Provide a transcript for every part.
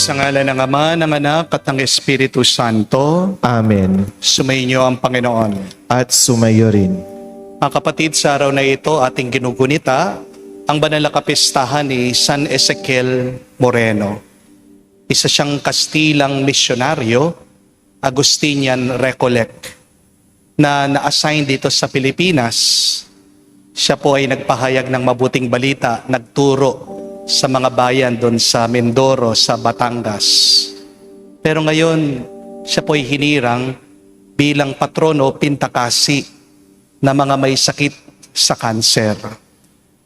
Sa ngalan ng Ama, ng Anak, at ng Espiritu Santo. Amen. Sumainyo ang Panginoon. At sumayo rin. Mga kapatid, sa araw na ito ating ginugunita ang banal na kapistahan ni San Ezequiel Moreno. Isa siyang Kastilang misyonaryo, Agustinian Recollect, na na-assign dito sa Pilipinas. Siya po ay nagpahayag ng mabuting balita, nagturo sa mga bayan doon sa Mindoro, sa Batangas. Pero ngayon, siya po ay hinirang bilang patrono pintakasi na mga may sakit sa kanser.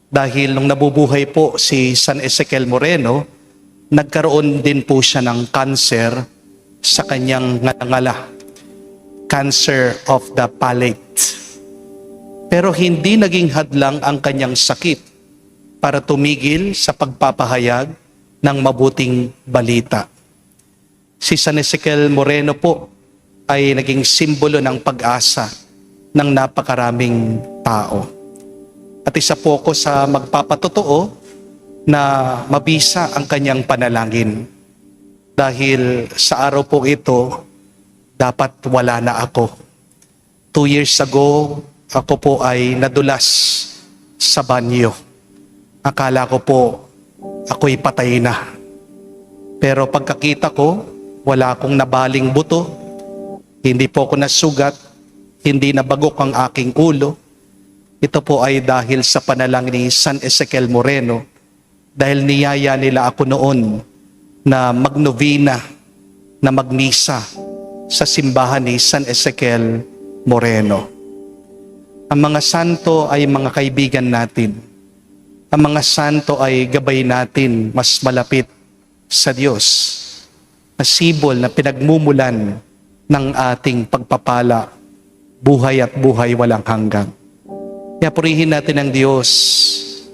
Dahil nung nabubuhay po si San Ezequiel Moreno, nagkaroon din po siya ng kanser sa kanyang ngala, cancer of the palate. Pero hindi naging hadlang ang kanyang sakit para tumigil sa pagpapahayag ng mabuting balita. Si San Ezequiel Moreno po ay naging simbolo ng pag-asa ng napakaraming tao. At isa po ako sa magpapatotoo na mabisa ang kanyang panalangin. Dahil sa araw po ito, dapat wala na ako. 2 years ago, ako po ay nadulas sa banyo. Akala ko po, ako'y patay na. Pero pagkakita ko, wala akong nabaling buto. Hindi po ako nasugat. Hindi nabagok ang aking ulo. Ito po ay dahil sa panalangin ni San Ezequiel Moreno. Dahil niyaya nila ako noon na magnovena, na magmisa sa simbahan ni San Ezequiel Moreno. Ang mga santo ay mga kaibigan natin. Ang mga santo ay gabay natin mas malapit sa Diyos. Nasibol na pinagmumulan ng ating pagpapala, buhay at buhay walang hanggan. Kaya purihin natin ang Diyos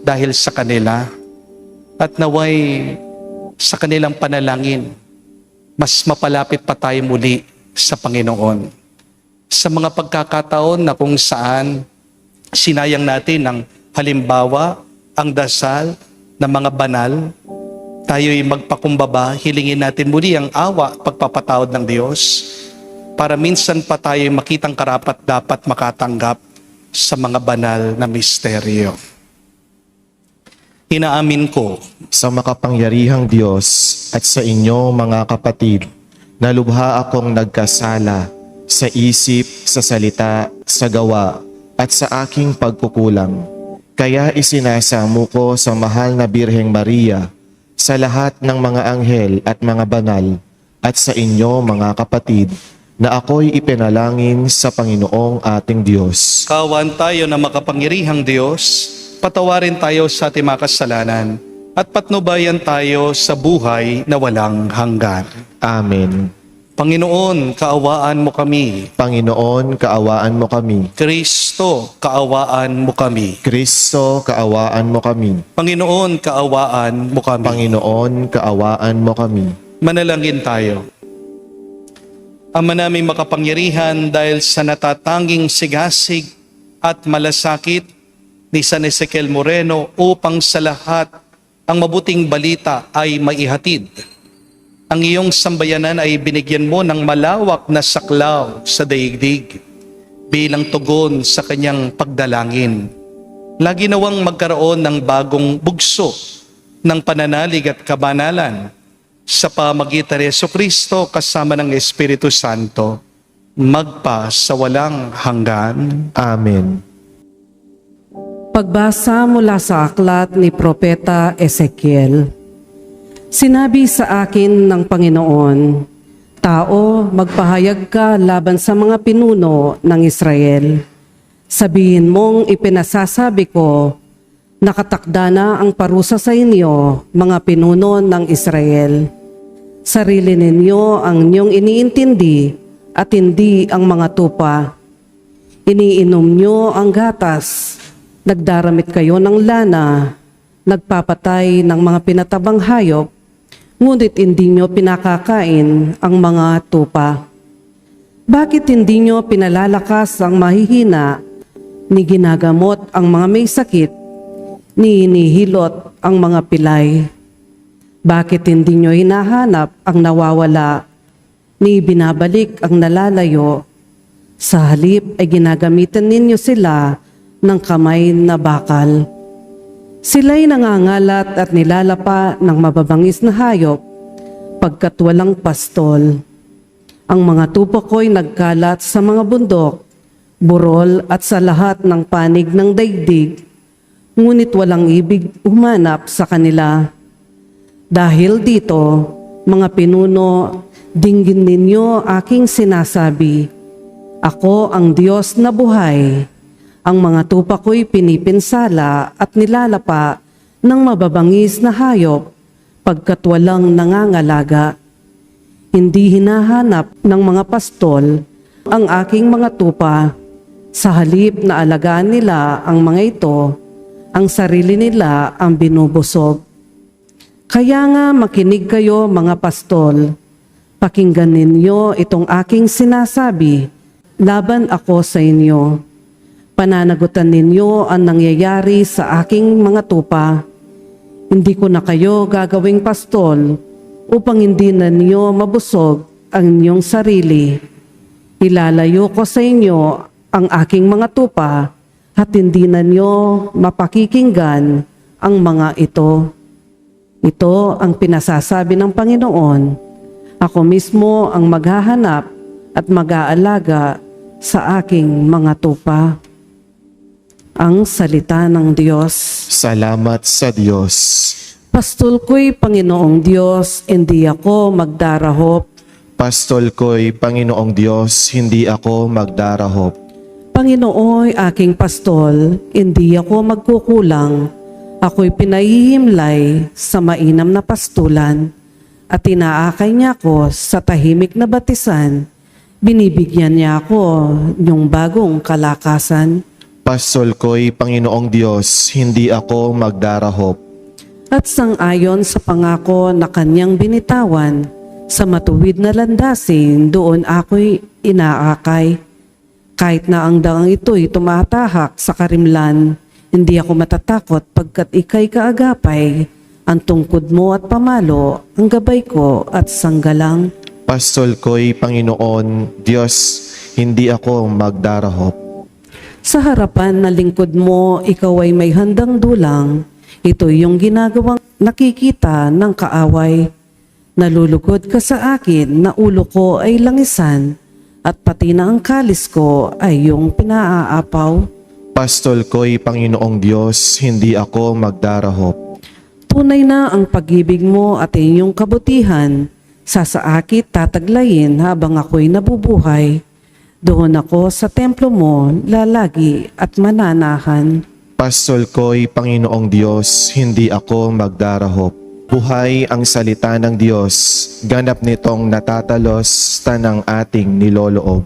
dahil sa kanila at naway sa kanilang panalangin, mas mapalapit pa tayo muli sa Panginoon. Sa mga pagkakataon na kung saan sinayang natin ang halimbawa, ang dasal ng mga banal, tayo'y magpakumbaba, hilingin natin muli ang awa, pagpapatawad ng Diyos, para minsan pa tayo'y makitang karapat dapat makatanggap sa mga banal na misteryo. Inaamin ko Sa makapangyarihang Diyos at sa inyo mga kapatid, na lubha akong nagkasala sa isip, sa salita, sa gawa, at sa aking pagkukulang. Kaya isinasamo ko sa mahal na Birheng Maria, sa lahat ng mga anghel at mga banal, at sa inyo mga kapatid, na ako'y ipinalangin sa Panginoong ating Diyos. kawan tayo na makapangyarihang Diyos, patawarin tayo sa ating mga kasalanan, at patnubayan tayo sa buhay na walang hanggan. Amen. Panginoon, kaawaan mo kami. Panginoon, kaawaan mo kami. Kristo, kaawaan mo kami. Kristo, kaawaan mo kami. Panginoon, kaawaan mo kami. Panginoon, kaawaan mo kami. Manalangin tayo. Ama naming makapangyarihan, dahil sa natatanging sigasig at malasakit ni San Ezequiel Moreno upang sa lahat ang mabuting balita ay maihatid. Ang iyong sambayanan ay binigyan mo ng malawak na saklaw sa daigdig bilang tugon sa kanyang pagdalangin. Lagi nawang magkaroon ng bagong bugso ng pananalig at kabanalan sa pamagitan ni Jesucristo kasama ng Espiritu Santo, magpa sa walang hanggan. Amen. Pagbasa mula sa aklat ni Propeta Ezequiel. Sinabi sa akin ng Panginoon, "Tao, magpahayag ka laban sa mga pinuno ng Israel. Sabihin mong ipinasasabi ko, nakatakda na ang parusa sa inyo, mga pinuno ng Israel. Sarili ninyo ang inyong iniintindi at hindi ang mga tupa. Iniinom nyo ang gatas, nagdaramit kayo ng lana, nagpapatay ng mga pinatabang hayop, ngunit hindi nyo pinakakain ang mga tupa. Bakit hindi nyo pinalalakas ang mahihina, ni ginagamot ang mga may sakit, ni hinihilot ang mga pilay? Bakit hindi nyo hinahanap ang nawawala, ni binabalik ang nalalayo? Sa halip ay ginagamitan ninyo sila ng kamay na bakal. Sila'y nangangalat at nilalapa ng mababangis na hayop pagkat walang pastol. Ang mga tupa ko'y nagkalat sa mga bundok, burol at sa lahat ng panig ng daigdig, ngunit walang ibig humanap sa kanila. Dahil dito, mga pinuno, dinggin ninyo aking sinasabi. Ako ang Diyos na buhay. Ang mga tupa ko'y pinipinsala at nilalapa ng mababangis na hayop pagkat walang nangangalaga. Hindi hinahanap ng mga pastol ang aking mga tupa. Sa halip na alagaan nila ang mga ito, ang sarili nila ang binubusog. Kaya nga makinig kayo mga pastol. Pakinggan ninyo itong aking sinasabi. Laban ako sa inyo. Pananagutan ninyo ang nangyayari sa aking mga tupa. Hindi ko na kayo gagawing pastol upang hindi na niyo mabusog ang inyong sarili. Ilalayo ko sa inyo ang aking mga tupa at hindi na niyo mapakikinggan ang mga ito. Ito ang pinasasabi ng Panginoon. Ako mismo ang maghahanap at mag-aalaga sa aking mga tupa. Ang salita ng Diyos. Salamat sa Diyos. Pastol ko'y Panginoong Diyos, hindi ako magdarahop. Pastol ko'y Panginoong Diyos, hindi ako magdarahop. Panginooy aking pastol, hindi ako magkukulang. Ako'y pinahihimlay sa mainam na pastulan at inaakay niya ako sa tahimik na batisan. Binibigyan niya ako ng bagong kalakasan. Pastol ko'y Panginoong Diyos, hindi ako magdarahop. At sang-ayon sa pangako na kanyang binitawan, sa matuwid na landasin doon ako'y inaakay. Kahit na ang daang ito'y tumatahak sa karimlan, hindi ako matatakot pagkat ika'y kaagapay, ang tungkod mo at pamalo, ang gabay ko at sanggalang. Pastol ko'y Panginoon Diyos, hindi ako magdarahop. Sa harapan na lingkod mo, ikaw ay may handang dulang. Ito yung ginagawang nakikita ng kaaway. Nalulugod ka sa akin na ulo ko ay langisan at pati na ang kalis ko ay yung pinaaapaw. Pastol ko'y Panginoong Diyos, hindi ako magdarahop. Tunay na ang pag-ibig mo at iyong kabutihan. Sasaakit tataglayin habang ako'y nabubuhay. Doon ako sa templo mo, lalagi at mananahan. Pastol ko'y Panginoong Diyos, hindi ako magdarahop. Buhay ang salita ng Diyos, ganap nitong natatalos tanang ating niloloob.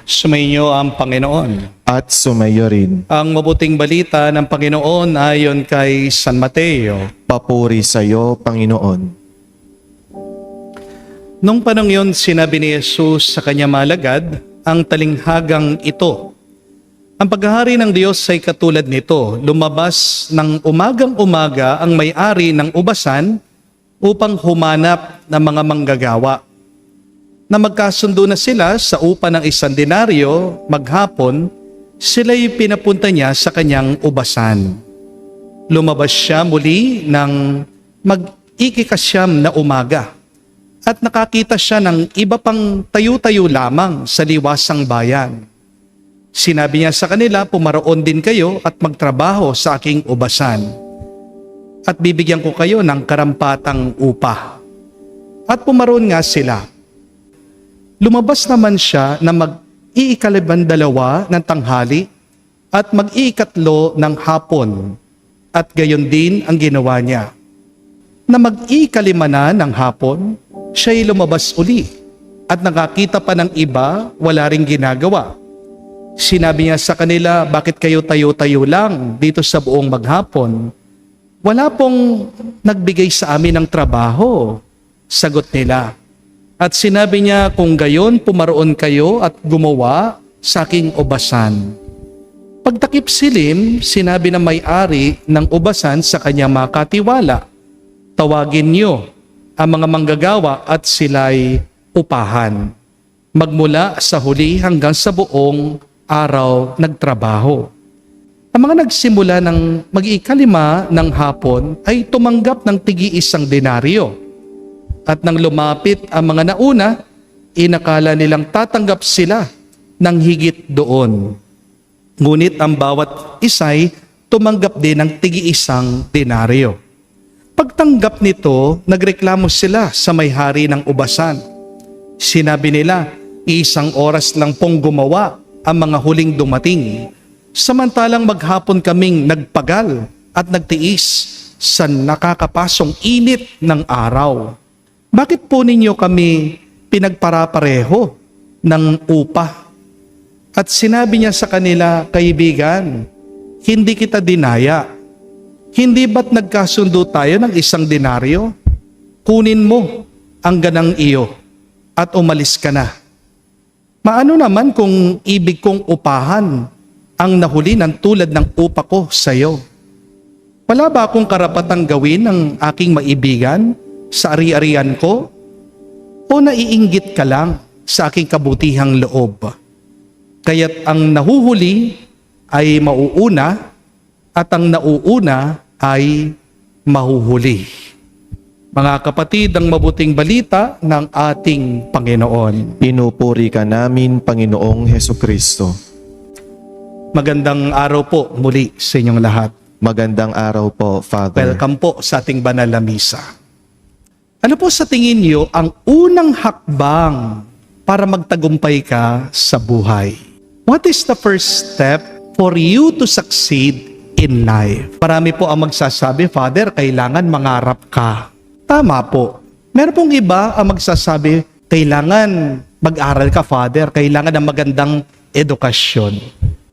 Sumainyo ang Panginoon. At sumayo rin. Ang mabuting balita ng Panginoon ayon kay San Mateo. Papuri sa iyo, Panginoon. Nung panong yun, sinabi ni Jesus sa kanya malagad, ang talinghagang ito. Ang paghahari ng Diyos ay katulad nito, lumabas ng umagang-umaga ang may-ari ng ubasan upang humanap ng mga manggagawa. Na magkasundo na sila sa upa ng 1 denaryo, maghapon, sila'y pinapunta niya sa kanyang ubasan. Lumabas siya muli ng mag-ikikasyam na umaga. At nakakita siya ng iba pang tayo-tayo lamang sa liwasang bayan. Sinabi niya sa kanila, pumaroon din kayo at magtrabaho sa aking ubasan. At bibigyan ko kayo ng karampatang upa. At pumaroon nga sila. Lumabas naman siya na mag-iikalabandalawa ng tanghali at mag-iikatlo ng hapon. At gayon din ang ginawa niya. Na mag-iikalima na ng hapon, siya'y lumabas uli at nakakita pa ng iba, wala ring ginagawa. Sinabi niya sa kanila, bakit kayo tayo-tayo lang dito sa buong maghapon? Wala pong nagbigay sa amin ng trabaho, sagot nila. At sinabi niya, kung gayon pumaroon kayo at gumawa sa aking ubasan. Pagtakip silim, sinabi ng may-ari ng ubasan sa kanyang mga katiwala, Tawagin niyo ang mga manggagawa at sila'y upahan. Magmula sa huli hanggang sa buong araw nagtrabaho. Ang mga nagsimula ng mag-ikalima ng hapon ay tumanggap ng tig-iisang denaryo. At nang lumapit ang mga nauna, inakala nilang tatanggap sila ng higit doon. Ngunit ang bawat isa'y tumanggap din ng tig-iisang denaryo. Pagtanggap nito, nagreklamo sila sa may-hari ng ubasan. Sinabi nila, 1 oras lang pong gumawa ang mga huling dumating. Samantalang maghapon kaming nagpagal at nagtiis sa nakakapasong init ng araw. Bakit po ninyo kami pinagparapareho ng upa? At sinabi niya sa kanila, kaibigan, hindi kita dinaya. Hindi ba't nagkasundo tayo ng 1 denaryo? Kunin mo ang ganang iyo at umalis ka na. Maano naman kung ibig kong upahan ang nahuli ng tulad ng upa ko sa iyo? Wala ba akong karapatang gawin ng aking maibigan sa ari-arian ko? O naiinggit ka lang sa aking kabutihang loob? Kaya't ang nahuhuli ay mauuna at ang nauuna ay mahuhuli. Mga kapatid, ang mabuting balita ng ating Panginoon. Pinupuri ka namin, Panginoong Hesukristo. Magandang araw po muli sa inyong lahat. Magandang araw po, Father. Welcome po sa ating banal na misa. Ano po sa tingin niyo ang unang hakbang para magtagumpay ka sa buhay? What is the first step for you to succeed in life? Marami po ang magsasabi, Father, kailangan mangarap ka. Tama po. Meron pong iba ang magsasabi, kailangan mag-aral ka, Father, kailangan ng magandang edukasyon.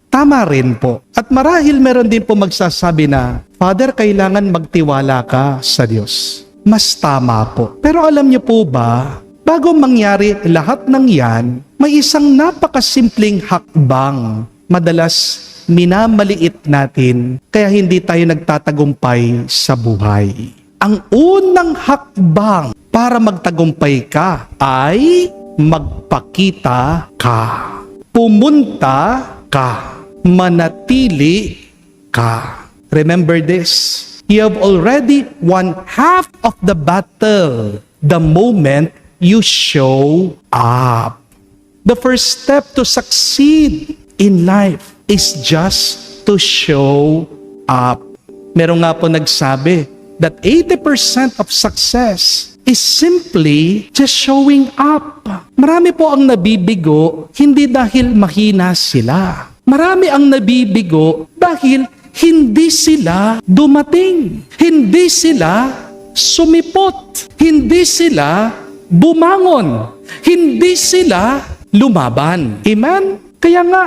Tama rin po. At marahil meron din po magsasabi na, Father, kailangan magtiwala ka sa Diyos. Mas tama po. Pero alam niyo po ba, bago mangyari lahat ng yan, may isang napakasimpleng hakbang. Madalas minamaliit natin, kaya hindi tayo nagtatagumpay sa buhay. Ang unang hakbang para magtagumpay ka ay magpakita ka. Pumunta ka. Manatili ka. Remember this. You have already won half of the battle the moment you show up. The first step to succeed in life is just to show up. Meron nga po nagsabi that 80% of success is simply just showing up. Marami po ang nabibigo hindi dahil mahina sila. Marami ang nabibigo dahil hindi sila dumating. Hindi sila sumipot. Hindi sila bumangon. Hindi sila lumaban. Amen? Kaya nga,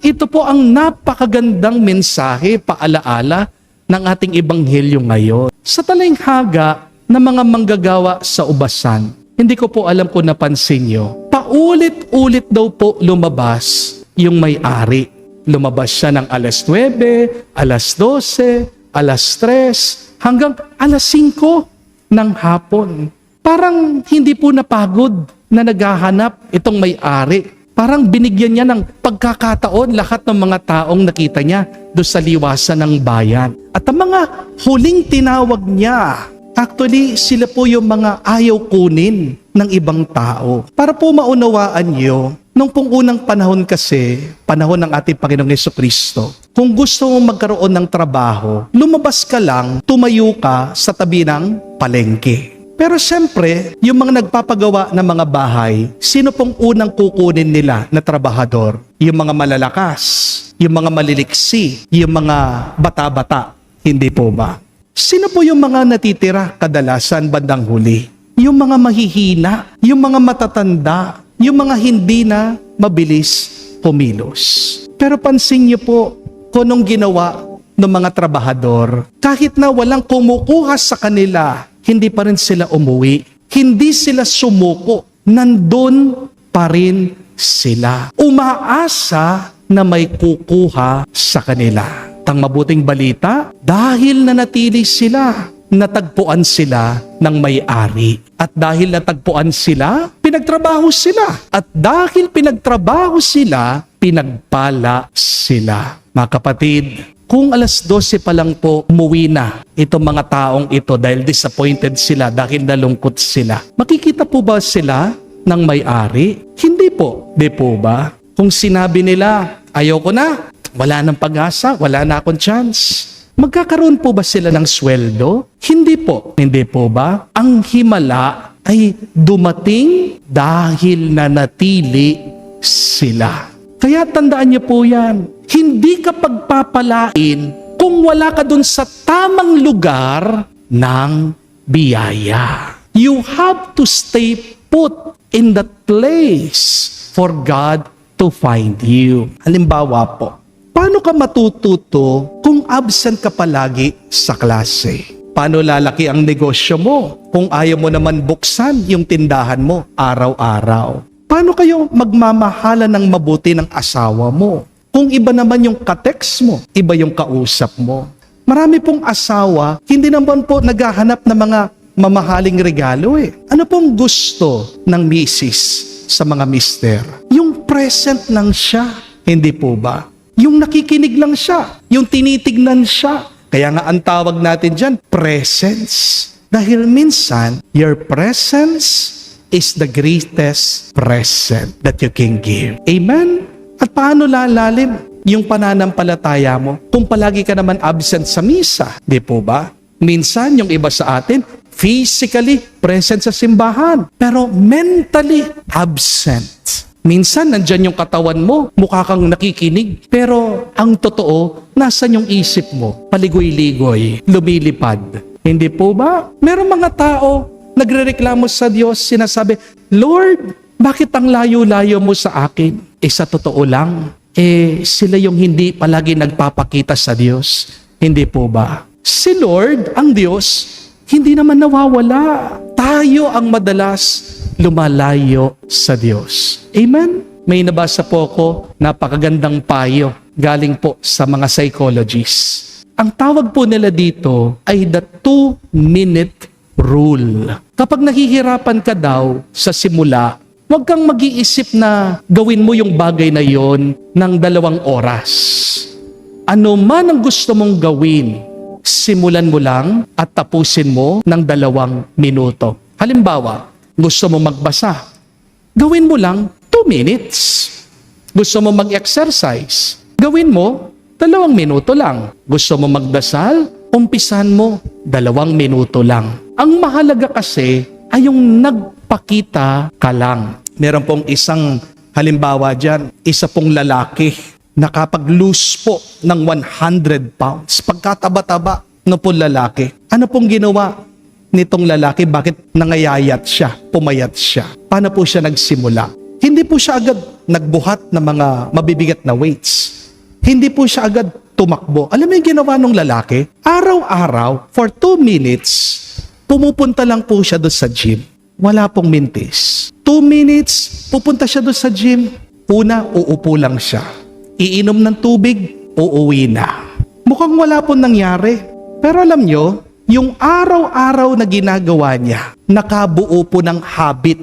ito po ang napakagandang mensahe, paalaala ng ating ebanghelyo ngayon. Sa talinghaga ng mga manggagawa sa ubasan, hindi ko po alam kung napansin nyo, paulit-ulit daw po lumabas yung may-ari. Lumabas siya ng alas 9, alas 12, alas 3, hanggang alas 5 ng hapon. Parang hindi po napagod na naghahanap itong may-ari. Parang binigyan niya ng pagkakataon lahat ng mga taong nakita niya doon sa liwasan ng bayan. At ang mga huling tinawag niya, actually sila po yung mga ayaw kunin ng ibang tao. Para po maunawaan niyo, nung pong unang panahon kasi, panahon ng ating Panginoong Hesukristo, kung gusto mong magkaroon ng trabaho, lumabas ka lang, tumayo ka sa tabi ng palengke. Pero siyempre, yung mga nagpapagawa ng mga bahay, sino pong unang kukunin nila na trabahador? Yung mga malalakas, yung mga maliliksi, yung mga bata-bata. Hindi po ba? Sino po yung mga natitira kadalasan bandang huli? Yung mga mahihina, yung mga matatanda, yung mga hindi na mabilis kumilos. Pero pansin niyo po, kung anong ginawa ng mga trabahador, kahit na walang kumukuha sa kanila, hindi pa rin sila umuwi. Hindi sila sumuko. Nandun pa rin sila. Umaasa na may kukuha sa kanila. Ang mabuting balita, dahil nanatili sila, natagpuan sila ng may-ari. At dahil natagpuan sila, pinagtrabaho sila. At dahil pinagtrabaho sila, pinagpala sila. Mga kapatid, kung alas 12 pa lang po umuwi na itong mga taong ito dahil disappointed sila, dahil nalungkot sila, makikita po ba sila ng may-ari? Hindi po. Di po ba? Kung sinabi nila, ayoko na, wala nang pag-asa, wala na akong chance, magkakaroon po ba sila ng sweldo? Hindi po. Hindi po ba? Ang himala ay dumating dahil nanatili sila. Kaya tandaan niyo po yan. Hindi ka pagpapalain kung wala ka dun sa tamang lugar ng biyaya. You have to stay put in that place for God to find you. Halimbawa po, paano ka matututo kung absent ka palagi sa klase? Paano lalaki ang negosyo mo kung ayaw mo naman buksan yung tindahan mo araw-araw? Paano kayo magmamahala ng mabuti ng asawa mo kung iba naman yung ka-text mo, iba yung kausap mo? Marami pong asawa, hindi naman po naghahanap ng mga mamahaling regalo eh. Ano pong gusto ng misis sa mga mister? Yung present lang siya, hindi po ba? Yung nakikinig lang siya, yung tinitignan siya. Kaya nga ang tawag natin dyan, presence. Dahil minsan, your presence is the greatest present that you can give. Amen? At paano lalalim yung pananampalataya mo kung palagi ka naman absent sa misa? Di po ba? Minsan, yung iba sa atin, physically present sa simbahan, pero mentally absent. Minsan, nandyan yung katawan mo, mukha kang nakikinig, pero ang totoo, nasan yung isip mo? Paligoy-ligoy, lumilipad. Hindi po ba? Merong mga tao, nagrereklamo sa Diyos, sinasabi, Lord, bakit ang layo-layo mo sa akin? Sa totoo lang, sila yung hindi palagi nagpapakita sa Diyos. Hindi po ba? Si Lord, ang Diyos, hindi naman nawawala. Tayo ang madalas lumalayo sa Diyos. Amen? May nabasa po ako, napakagandang payo, galing po sa mga psychologists. Ang tawag po nila dito ay the 2-minute rule. Kapag nahihirapan ka daw sa simula, huwag kang mag-iisip na gawin mo yung bagay na yon ng 2 oras. Ano man ang gusto mong gawin, simulan mo lang at tapusin mo ng 2 minuto. Halimbawa, gusto mo magbasa, gawin mo lang 2 minutes. Gusto mo mag-exercise, gawin mo 2 minuto lang. Gusto mo magdasal, umpisan mo 2 minuto lang. Ang mahalaga kasi ay yung nagpakita ka lang. Meron pong isang halimbawa dyan, isa pong lalaki nakapag-lose po ng 100 pounds. Pagkataba-taba no po lalaki. Ano pong ginawa nitong lalaki? Bakit nangayayat siya, pumayat siya? Paano po siya nagsimula? Hindi po siya agad nagbuhat ng mga mabibigat na weights. Hindi po siya agad tumakbo. Alam mo yung ginawa ng lalaki? Araw-araw, for 2 minutes, pumupunta lang po siya doon sa gym. Wala pong mintis. 2 minutes, pupunta siya doon sa gym. Una, uupo lang siya. Iinom ng tubig, uuwi na. Mukhang wala pong nangyari. Pero alam nyo, yung araw-araw na ginagawa niya, nakabuo po ng habit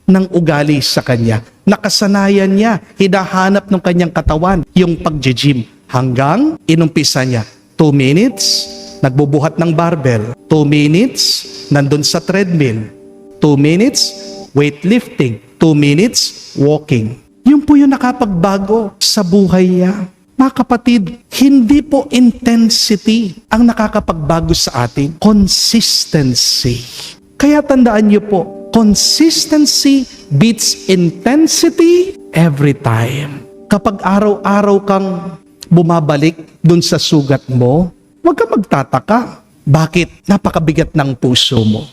ng ugali sa kanya. Nakasanayan niya, hinahanap ng kanyang katawan, yung pag-gym. Hanggang inumpisa niya, 2 minutes, nagbubuhat ng barbell. 2 minutes, nandun sa treadmill. 2 minutes, weightlifting. 2 minutes, walking. Yun po yung nakapagbago sa buhay niya. Mga kapatid, hindi po intensity ang nakakapagbago sa atin. Consistency. Kaya tandaan niyo po, consistency beats intensity every time. Kapag araw-araw kang bumabalik dun sa sugat mo, huwag kang magtataka. Bakit? Napakabigat ng puso mo.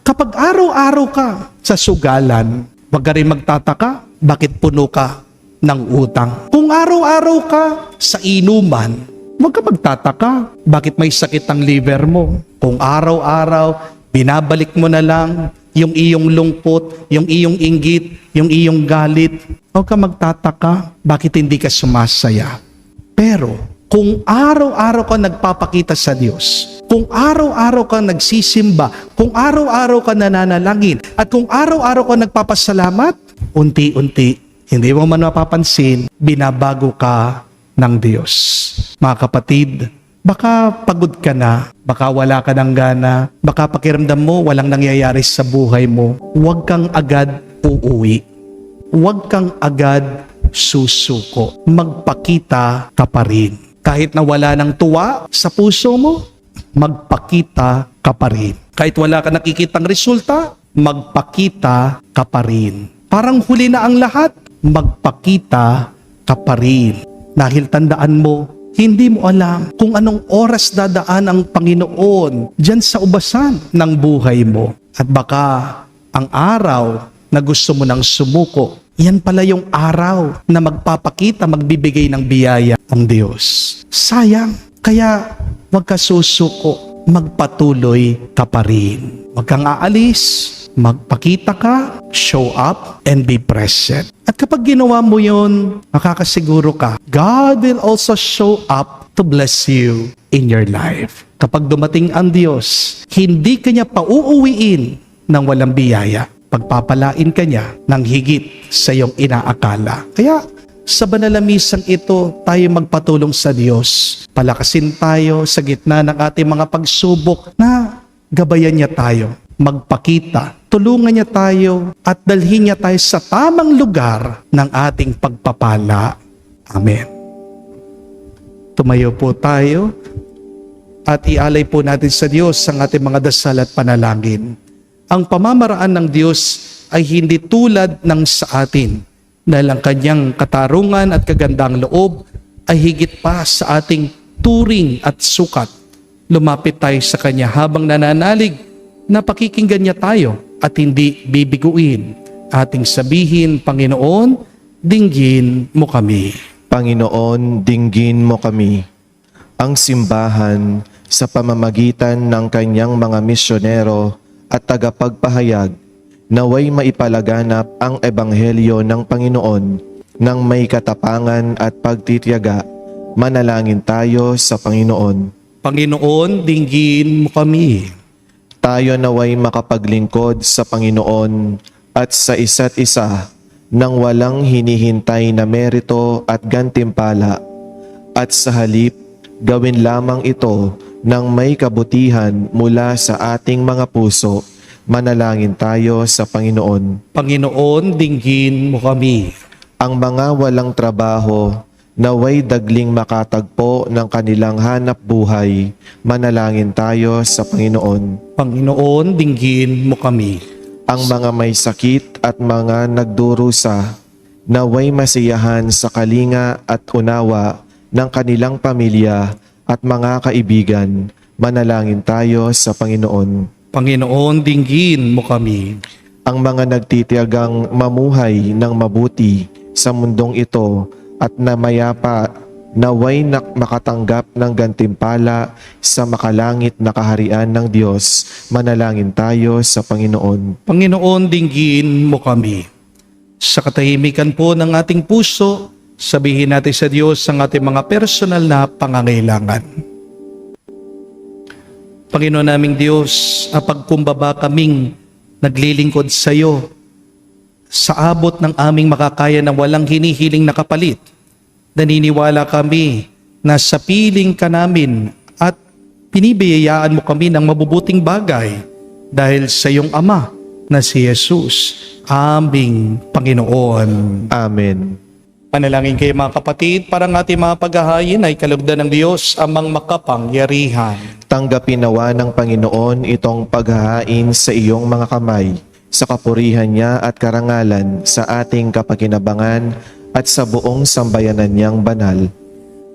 Kapag araw-araw ka sa sugalan, huwag ka rin magtataka. Bakit puno ka ng utang? Kung araw-araw ka sa inuman, huwag ka magtataka. Bakit may sakit ang liver mo? Kung araw-araw, binabalik mo na lang yung iyong lungkot, yung iyong inggit, yung iyong galit, huwag ka magtataka. Bakit hindi ka sumasaya? Pero, kung araw-araw ka nagpapakita sa Diyos, kung araw-araw ka nagsisimba, kung araw-araw ka nananalangin, at kung araw-araw ka nagpapasalamat, unti-unti, hindi mo man mapapansin, binabago ka ng Diyos. Mga kapatid, baka pagod ka na, baka wala ka ng gana, baka pakiramdam mo walang nangyayari sa buhay mo, huwag kang agad uuwi. Huwag kang agad susuko. Magpakita ka pa rin. Kahit na wala ng tuwa sa puso mo, magpakita ka pa rin. Kahit wala ka nakikitang resulta, magpakita ka pa rin. Parang huli na ang lahat, magpakita ka pa rin. Dahil tandaan mo, hindi mo alam kung anong oras dadaan ang Panginoon dyan sa ubasan ng buhay mo. At baka ang araw na gusto mo nang sumuko, yan pala yung araw na magpapakita, magbibigay ng biyaya ang Diyos. Sayang, kaya huwag ka susuko, magpatuloy ka pa rin. Huwag kang aalis, magpakita ka, show up, and be present. At kapag ginawa mo yun, makakasiguro ka, God will also show up to bless you in your life. Kapag dumating ang Diyos, hindi ka niya pauuwiin ng walang biyaya. Pagpapalain ka niya ng higit sa iyong inaakala. Kaya sa banal na misang ito, tayo magpatulong sa Diyos. Palakasin tayo sa gitna ng ating mga pagsubok na gabayan niya tayo. Magpakita, tulungan niya tayo at dalhin niya tayo sa tamang lugar ng ating pagpapala. Amen. Tumayo po tayo at ialay po natin sa Diyos ang ating mga dasal at panalangin. Ang pamamaraan ng Diyos ay hindi tulad ng sa atin, dahil ang kanyang katarungan at kagandang loob ay higit pa sa ating turing at sukat. Lumapit tayo sa kanya habang nananalig na pakikinggan niya tayo at hindi bibiguin. Ating sabihin, Panginoon, dinggin mo kami. Panginoon, dinggin mo kami. Ang simbahan sa pamamagitan ng kanyang mga misyonero at tagapagpahayag, naway maipalaganap ang ebanghelyo ng Panginoon ng may katapangan at pagtitiyaga. Manalangin tayo sa Panginoon. Panginoon, dinggin mo kami. Tayo naway makapaglingkod sa Panginoon at sa isa't isa nang walang hinihintay na merito at gantimpala, at sa halip gawin lamang ito ng may kabutihan mula sa ating mga puso. Manalangin tayo sa Panginoon. Panginoon, dinggin mo kami. Ang mga walang trabaho, naway dagling makatagpo ng kanilang hanap buhay. Manalangin tayo sa Panginoon. Panginoon, dinggin mo kami. Ang mga may sakit at mga nagdurusa, naway masiyahan sa kalinga at unawa ng kanilang pamilya at mga kaibigan. Manalangin tayo sa Panginoon. Panginoon, dinggin mo kami. Ang mga nagtitiyagang mamuhay ng mabuti sa mundong ito at na mayapa, naway makatanggap ng gantimpala sa makalangit na kaharian ng Diyos. Manalangin tayo sa Panginoon. Panginoon, dinggin mo kami. Sa katahimikan po ng ating puso, sabihin natin sa Diyos ang ating mga personal na pangangailangan. Panginoon naming Diyos, pagkumbaba kaming naglilingkod sa iyo, sa abot ng aming makakaya na walang hinihiling na kapalit, naniniwala kami na sa piling ka namin at pinibiyayaan mo kami ng mabubuting bagay dahil sa iyong Ama na si Jesus, aming Panginoon. Amen. Panalangin kayo mga kapatid, parang ating mga paghahain ay kalugdan ng Diyos amang makapangyarihan. Tanggapin nawa ng Panginoon itong paghahain sa iyong mga kamay, sa kapurihan niya at karangalan, sa ating kapakinabangan at sa buong sambayanan niyang banal.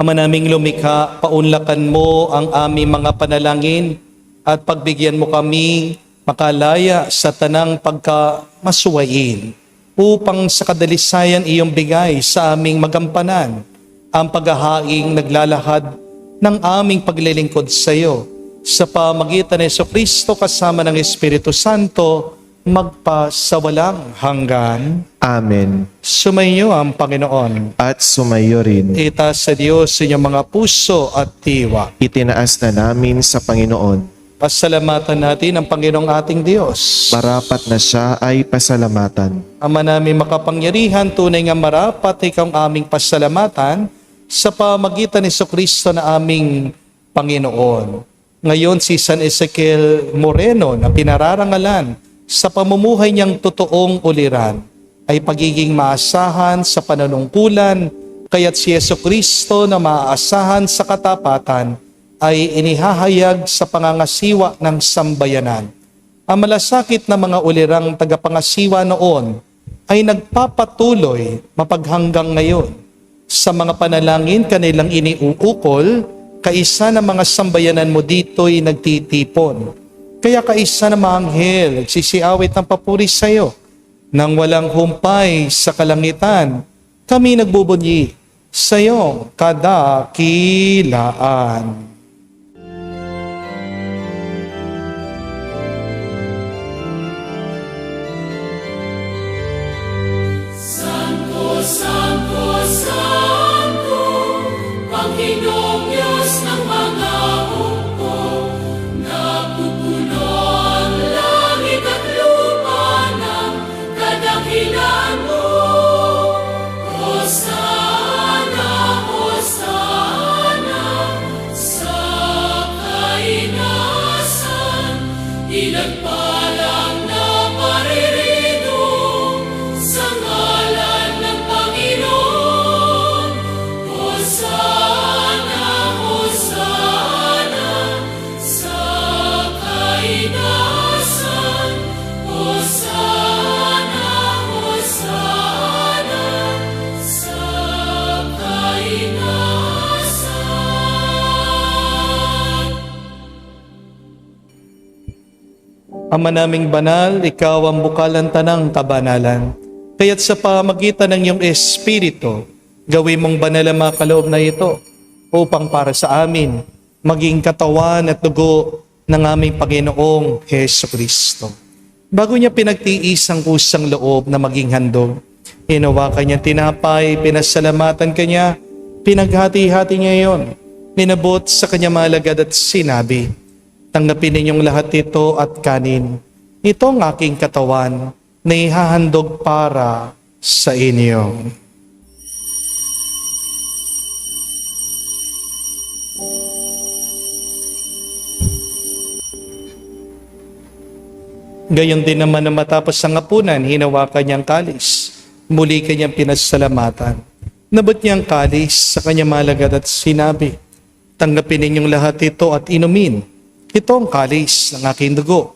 Ama naming lumikha, paunlakan mo ang aming mga panalangin at pagbigyan mo kami makalaya sa tanang pagkamasuwain, upang sa kadalisayan iyong bigay sa aming magampanan ang paghahaing naglalahad ng aming paglilingkod sa iyo sa pamagitan ni Jesucristo kasama ng Espiritu Santo magpasawalang hanggan. Amen. Sumainyo ang Panginoon. At sumayo rin. Itaas sa Diyos inyong mga puso at diwa. Itinaas na namin sa Panginoon. Pasalamatan natin ang Panginoong ating Diyos. Marapat na siya ay pasalamatan. Ama namin makapangyarihan, tunay nga marapat ikaw ang aming pasalamatan sa pamagitan ni Kristo na aming Panginoon. Ngayon si San Ezekiel Moreno na pinararangalan sa pamumuhay niyang totoong uliran ay pagiging maasahan sa pananungkulan, kaya't si Kristo na maaasahan sa katapatan ay inihahayag sa pangangasiwa ng sambayanan. Ang malasakit na mga ulirang tagapangasiwa noon ay nagpapatuloy mapaghanggang ngayon. Sa mga panalangin kanilang iniuukol, kaisa ng mga sambayanan mo dito'y nagtitipon. Kaya kaisa ng mga anghel nagsisiawit ng papuri sa iyo. Nang walang humpay sa kalangitan, kami nagbubunyi sa iyong kadakilaan. Santo, Santo, Panginoong Diyos ng mga hukbo, napupuno ang langit at lupa ng kadakilan mo. Hosana, Hosana, sa kainasan, ilang na paririto sa ngalan ng Panginoon. Hosana, Hosana, sa kainasan. Hosana, Hosana, sa kainasan. Ama naming banal, ikaw ang bukalan tanang kabanalan. Kaya't sa pamagitan ng iyong Espiritu, gawin mong banal ang mga kaloob na ito upang para sa amin maging katawan at dugo ng aming Panginoong Hesus Kristo. Bago niya pinagtiis ang kusang loob na maging handog, hinawakan niya tinapay, pinasalamatan kanya, pinaghati-hati niya iyon, pinabot sa kanya malagad at sinabi, tanggapin ninyong lahat ito at kanin. Ito ang aking katawan na ihahandog para sa inyo. Gayon din naman na matapos ang hapunan, hinawakan niyang kalis. Muli kanyang pinasalamatan. Nabot niyang kalis sa kanyang malagad at sinabi, tanggapin ninyong lahat ito at inumin. Ito ang kalis ng aking dugo,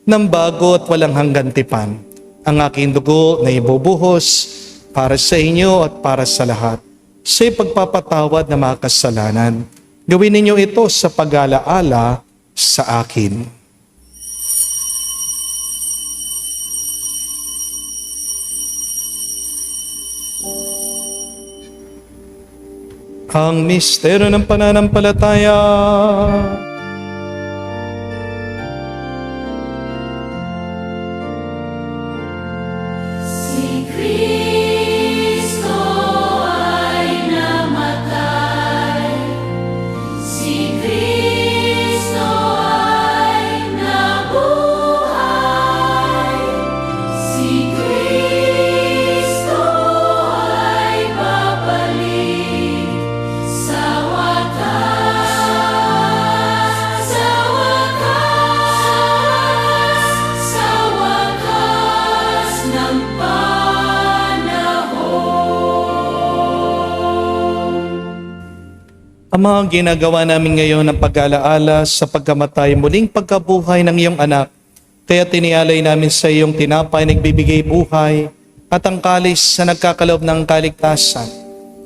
ng bago at walang hanggan tipan. Ang aking dugo na ibubuhos para sa inyo at para sa lahat, sa pagpapatawad ng mga kasalanan. Gawin ninyo ito sa pag-alaala sa akin. Ang misteryo ng pananampalataya. Si Kristo ay namatay, si Kristo ay nabuhay, si Kristo ay babalik sa wakas, sa wakas ng Ang mga ginagawa namin ngayon ng pag-alaala sa pagkamatay, muling pagkabuhay ng iyong anak, kaya tinialay namin sa iyong tinapay nagbibigay buhay at ang kalis na nagkakaloob ng kaligtasan.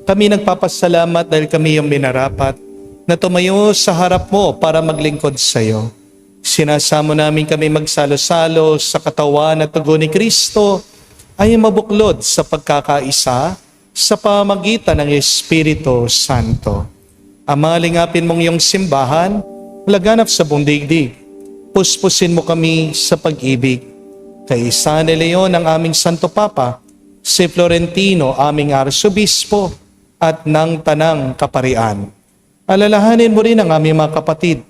Kami nagpapasalamat dahil kami iyong minarapat na tumayo sa harap mo para maglingkod sa iyo. Sinasamo namin kami magsalo-salo sa katawan at dugo ni Kristo ay mabuklod sa pagkakaisa sa pamagitan ng Espiritu Santo. Ama, lingapin mong iyong simbahan, laganap sa buong digdig. Puspusin mo kami sa pag-ibig. kay San Leon ang aming Santo Papa, si Florentino aming Arsobispo, at ng Tanang Kaparian. Alalahanin mo rin ang aming mga kapatid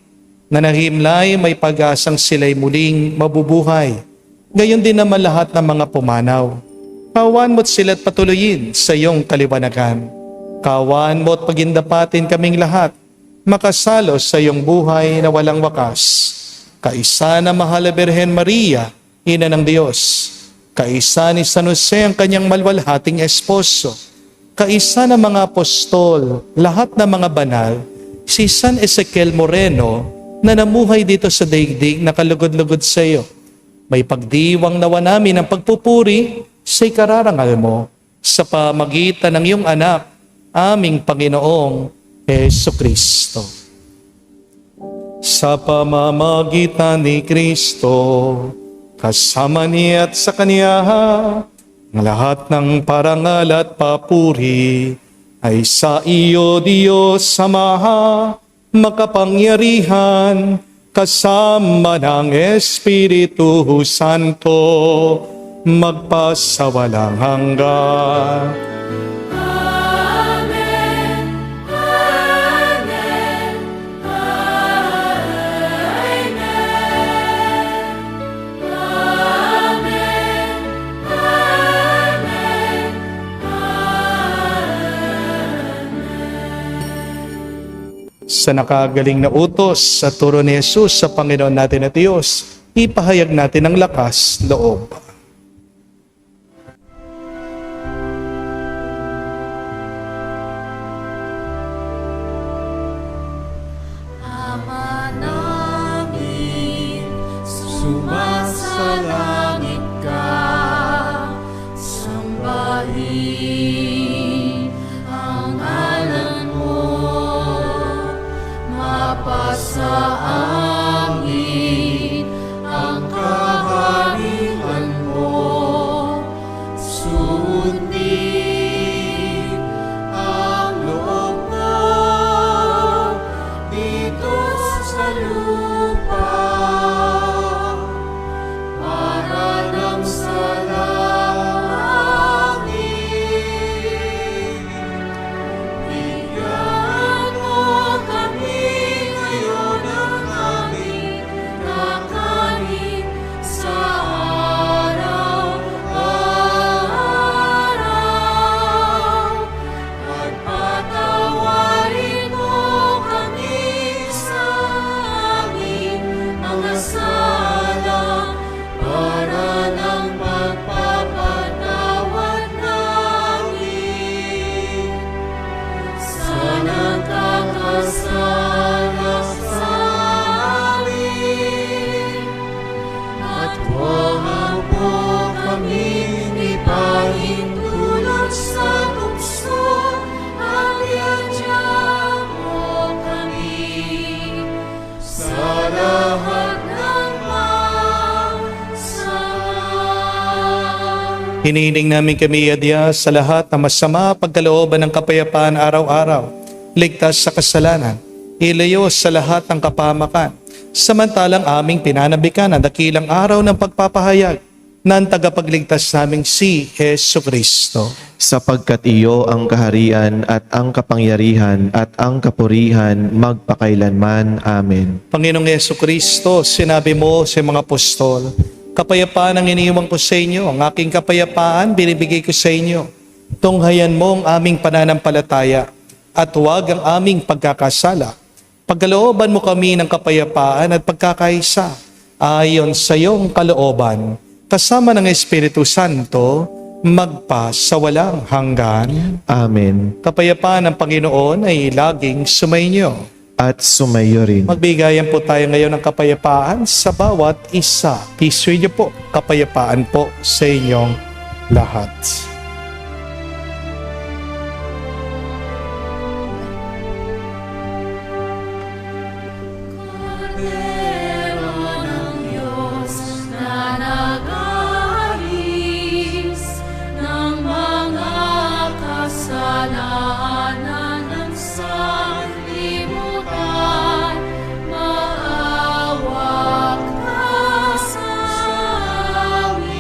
na nahimlay may pag-asang sila'y muling mabubuhay. Gayon din naman lahat ng mga pumanaw. Kawan mo't sila't patuloyin sa iyong kaliwanagan. Kawan mo't pagindapatin kaming lahat, makasalo sa iyong buhay na walang wakas. Kaisa na mahal na Birhen Maria, Ina ng Diyos. Kaisa ni San Jose ang kanyang malwalhating esposo. Kaisa ng mga apostol, lahat ng mga banal, si San Ezekiel Moreno na namuhay dito sa daigdig na kalugod-lugod sa iyo. May pagdiwang nawa namin ang pagpupuri sa ikararangal mo sa pamagitan ng iyong anak, aming Panginoong Jesucristo. Sa pamamagitan ni Kristo, kasama niya at sa Kanya, ang lahat ng parangal at papuri ay sa iyo, Diyos Ama, makapangyarihan, kasama ng Espiritu Santo, magpasawalang hanggan. Amen. Amen. Amen. Amen. Sa nakagaling na utos sa turo ni Jesus sa Panginoon natin at Diyos, ipahayag natin ang lakas loob. Ama namin, sumasalangit ka, sambahin ang ngalan mo, mapasa amin ang kaharian mo, sundin ang loob mo dito sa lupa para nang sa langit. Bigyan mo kami ngayon ng aming kakanin sa araw-araw at patawarin mo kami sa aming mga sala para ng pagpapatawad namin sa nagkakasala sa amin. At huwag mo kaming ipahintulot sa tukso at iadya mo kami sa lahat ng masama. Hinihiling namin kami, Adya, sa lahat ng masama pagkalooban ng kapayapaan araw-araw, ligtas sa kasalanan, ilayo sa lahat ng kapahamakan, samantalang aming pinanabikan ang dakilang araw ng pagpapahayag ng tagapagligtas naming si Jesucristo. Sapagkat iyo ang kaharian at ang kapangyarihan at ang kapurihan magpakailanman. Amen. Panginoong Jesucristo, sinabi mo sa mga apostol, kapayapaan ang iniiwan ko sa inyo, ang aking kapayapaan binibigay ko sa inyo. Tunghayan mo ang aming pananampalataya at huwag ang aming pagkakasala. Pagkalooban mo kami ng kapayapaan at pagkakaisa ayon sa iyong kalooban, kasama ng Espiritu Santo, magpa sa walang hanggan. Amen. Kapayapaan ng Panginoon ay laging sumainyo. At sumayo rin. Magbigayan po tayo ngayon ng kapayapaan sa bawat isa. Peace with you po. Kapayapaan po sa inyong lahat. Kordero ng Diyos na nag-aalis ng mga kasalanan ng sanlibutan, maawa ka sa amin.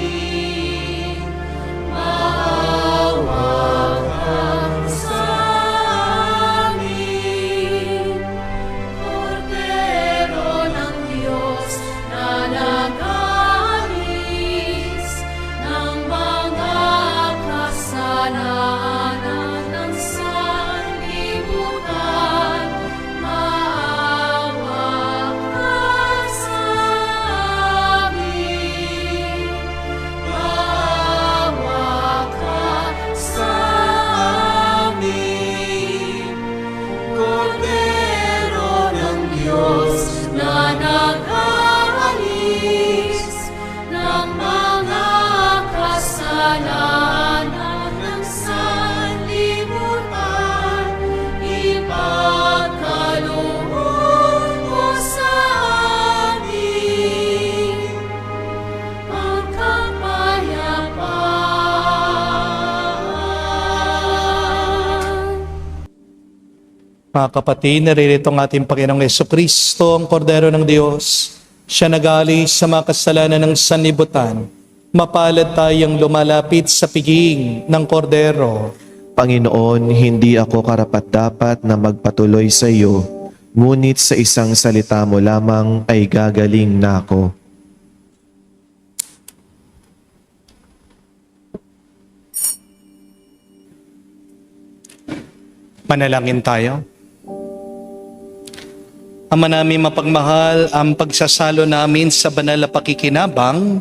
Mga kapatid, naririto ang ating Panginoong Jesucristo, ang Kordero ng Diyos. Siya nag-aalis sa mga kasalanan ng sanlibutan. Mapalad tayong lumalapit sa piging ng Kordero. Panginoon, hindi ako karapat-dapat na magpatuloy sa iyo, ngunit sa isang salita mo lamang ay gagaling na ako. Manalangin tayo. Ama namin mapagmahal, ang pagsasalo namin sa banal na pakikinabang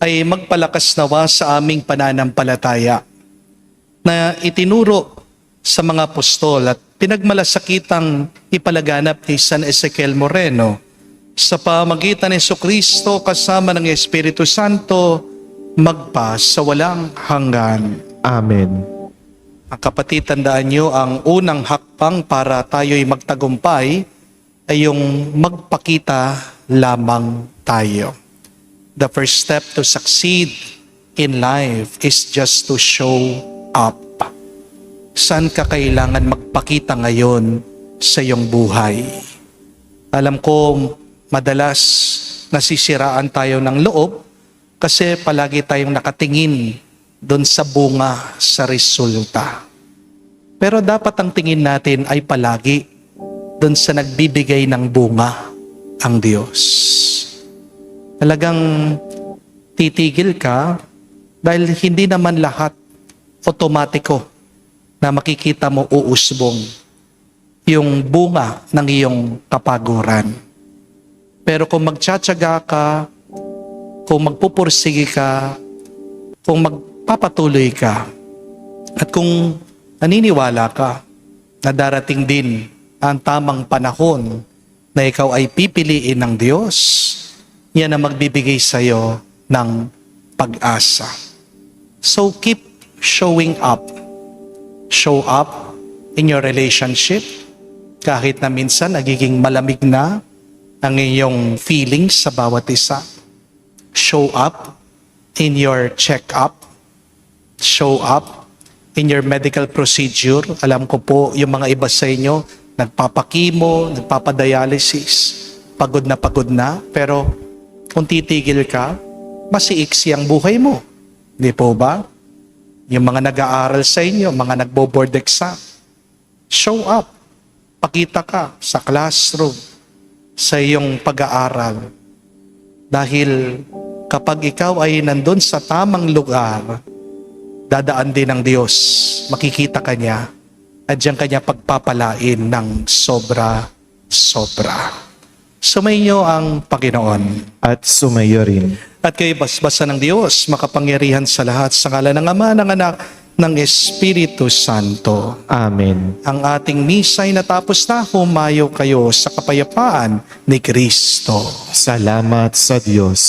ay magpalakas nawa sa aming pananampalataya na itinuro sa mga apostol at pinagmalasakitang ipalaganap ni San Ezequiel Moreno sa pamagitan ni Jesucristo kasama ng Espiritu Santo magpa sa walang hanggan. Amen. Ang kapatid, tandaan nyo, ang unang hakbang para tayo'y magtagumpay ay yung magpakita lamang tayo. The first step to succeed in life is just to show up. Saan ka kailangan magpakita ngayon sa iyong buhay? Alam ko, madalas nasisiraan tayo ng loob kasi palagi tayong nakatingin doon sa bunga, sa resulta. Pero dapat ang tingin natin ay palagi doon sa nagbibigay ng bunga, ang Diyos. Talagang titigil ka dahil hindi naman lahat otomatiko na makikita mo uusbong yung bunga ng iyong kapaguran. Pero kung magtsatsaga ka, kung magpupursige ka, kung magpapatuloy ka, at kung naniniwala ka na darating din ang tamang panahon na ikaw ay pipiliin ng Diyos, yan ang magbibigay sa iyo ng pag-asa. So keep showing up. Show up in your relationship kahit na minsan nagiging malamig na ang iyong feelings sa bawat isa. Show up in your check-up. Show up in your medical procedure. Alam ko po, yung mga iba sa inyo, nagpapakimo, nagpapadialysis, pagod na, pero kung titigil ka, masiiksi ang buhay mo. Di po ba? Yung mga nag-aaral sa inyo, mga nagbo-board exam, show up. Pakita ka sa classroom, sa iyong pag-aaral. Dahil kapag ikaw ay nandun sa tamang lugar, dadaan din ng Diyos, makikita ka niya, at diyan kanya pagpapalain ng sobra-sobra. Sumainyo ang Panginoon. At sumayo rin. At kayo basbasa ng Diyos, makapangyarihan sa lahat, sa ngalan ng Ama, ng Anak, ng Espiritu Santo. Amen. Ang ating misa ay natapos na, humayo kayo sa kapayapaan ni Kristo. Salamat sa Diyos.